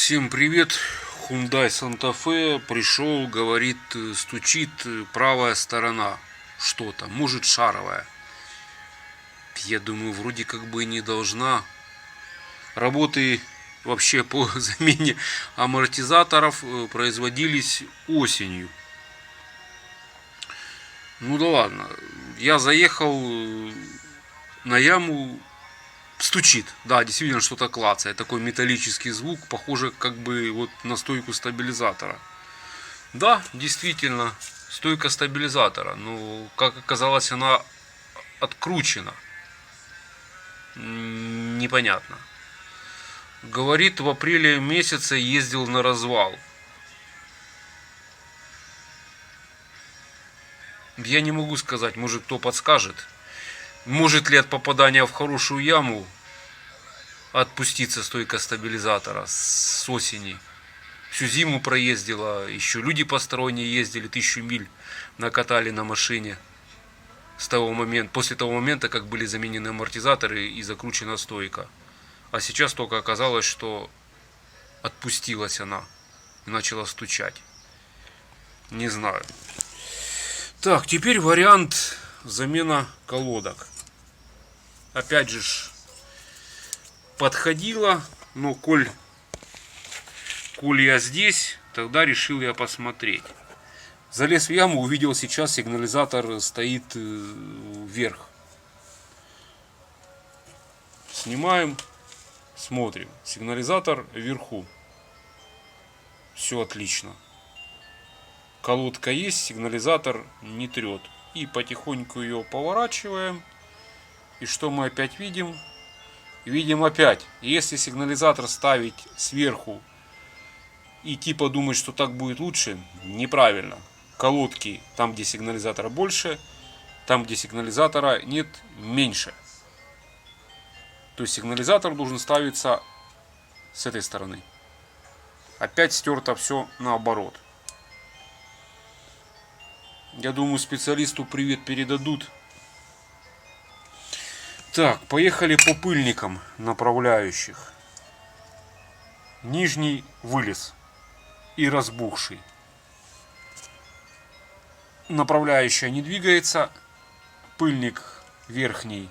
Всем привет! Hyundai Santa Fe пришел, говорит, стучит правая сторона. Что-то, может шаровая. Я думаю, вроде как бы не должна. Работы вообще по замене амортизаторов производились осенью. Ну да ладно. Я заехал на яму. Стучит, да, действительно что-то клацает, такой металлический звук, похоже как бы вот на стойку стабилизатора. Да, действительно, стойка стабилизатора, но как оказалось она откручена, непонятно. Говорит, в апреле месяце ездил на развал. Я не могу сказать, может кто подскажет. Может ли от попадания в хорошую яму отпуститься стойка стабилизатора с осени? Всю зиму проездила, еще люди посторонние ездили, 1000 миль накатали на машине с того момента, после того момента, как были заменены амортизаторы и закручена стойка. А сейчас только оказалось, что отпустилась она и начала стучать. Не знаю. Так, теперь вариант замена колодок. Опять же подходила, но коль я здесь, тогда решил я посмотреть. Залез в яму, увидел сейчас сигнализатор стоит вверх. Снимаем, смотрим. Сигнализатор вверху. Все отлично. Колодка есть, сигнализатор не трет. И потихоньку ее поворачиваем. И что мы опять видим? Видим опять, если сигнализатор ставить сверху и типа думать, что так будет лучше, неправильно. Колодки там, где сигнализатора больше, там, где сигнализатора нет, меньше. То есть сигнализатор должен ставиться с этой стороны. Опять стерто все наоборот. Я думаю, специалисту привет передадут. Так, поехали по пыльникам направляющих. Нижний вылез и разбухший. Направляющая не двигается. Пыльник верхний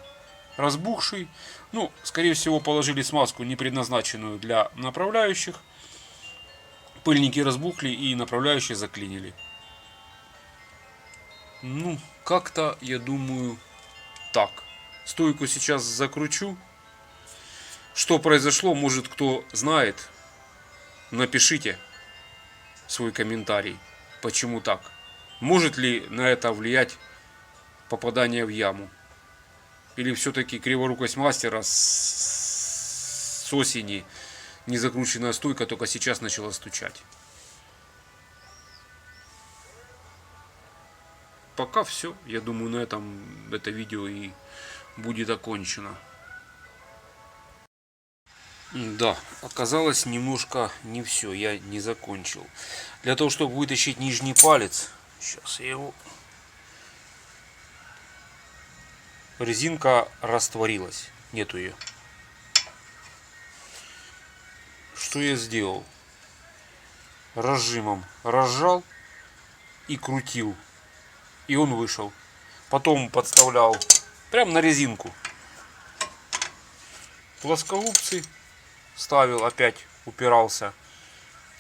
разбухший. Ну, скорее всего, положили смазку, не предназначенную для направляющих. Пыльники разбухли и направляющие заклинили. Ну, как-то, я думаю, так. Стойку сейчас закручу. Что произошло, может кто знает, напишите свой комментарий, почему так. Может ли на это влиять попадание в яму? Или все-таки криворукость мастера с осени незакрученная стойка только сейчас начала стучать? Пока все. Я думаю, на этом это видео и будет окончено. Да, оказалось немножко не все, я не закончил. Для того, чтобы вытащить нижний палец, сейчас я его... Резинка растворилась, нету ее. Что я сделал? Разжимом разжал и крутил, и он вышел. Потом подставлял прям на резинку плоскогубцы, ставил, опять упирался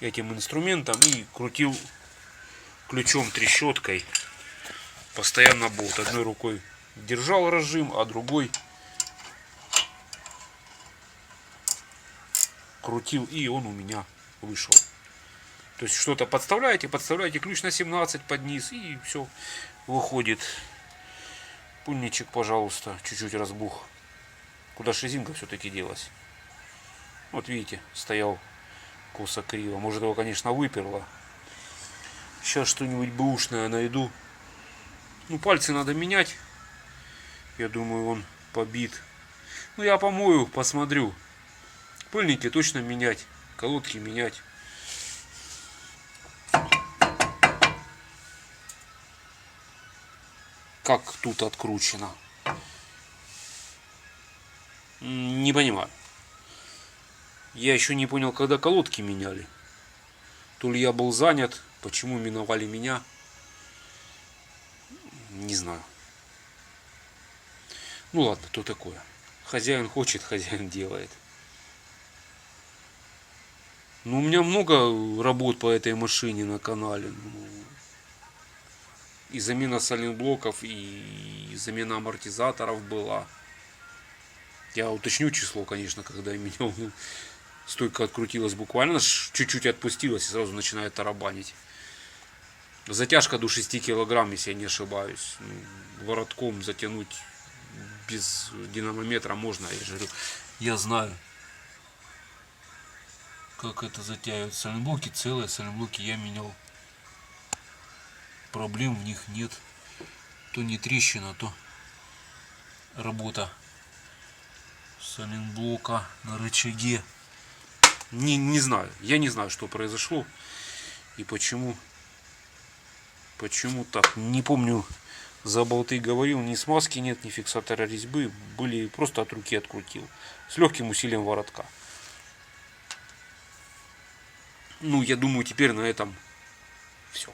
этим инструментом и крутил ключом трещоткой постоянно болт. Одной рукой держал разжим, а другой крутил, и он у меня вышел. То есть что-то подставляете ключ на 17 под низ, и все выходит. Пыльничек, пожалуйста, чуть-чуть разбух. Куда ж резинка все-таки делась? Вот видите, стоял косо криво. Может, его, конечно, выперло. Сейчас что-нибудь бэушное найду. Ну, пальцы надо менять. Я думаю, он побит. Ну, я помою, посмотрю. Пыльники точно менять. Колодки менять. Как тут откручено? Не понимаю. Я еще не понял, когда колодки меняли. То ли я был занят, почему миновали меня, не знаю. Ну ладно, то такое. Хозяин хочет, хозяин делает. Ну, у меня много работ по этой машине на канале. Ну, и замена сайлентблоков, и замена амортизаторов была. Я уточню число, конечно, когда я менял. Ну, стойка открутилась буквально, чуть-чуть отпустилась и сразу начинает тарабанить. Затяжка до 6 килограмм, если я не ошибаюсь. Ну, воротком затянуть без динамометра можно, я же говорю. Я знаю, как это затягивают. Сайлентблоки целые, сайлентблоки я менял. Проблем в них нет. То не трещина, то работа сайлентблока на рычаге. Не знаю. Я не знаю, что произошло и почему. Почему так? Не помню, за болты говорил. Ни смазки нет, ни фиксатора резьбы. Были просто от руки открутил. С легким усилием воротка. Ну, я думаю, теперь на этом все.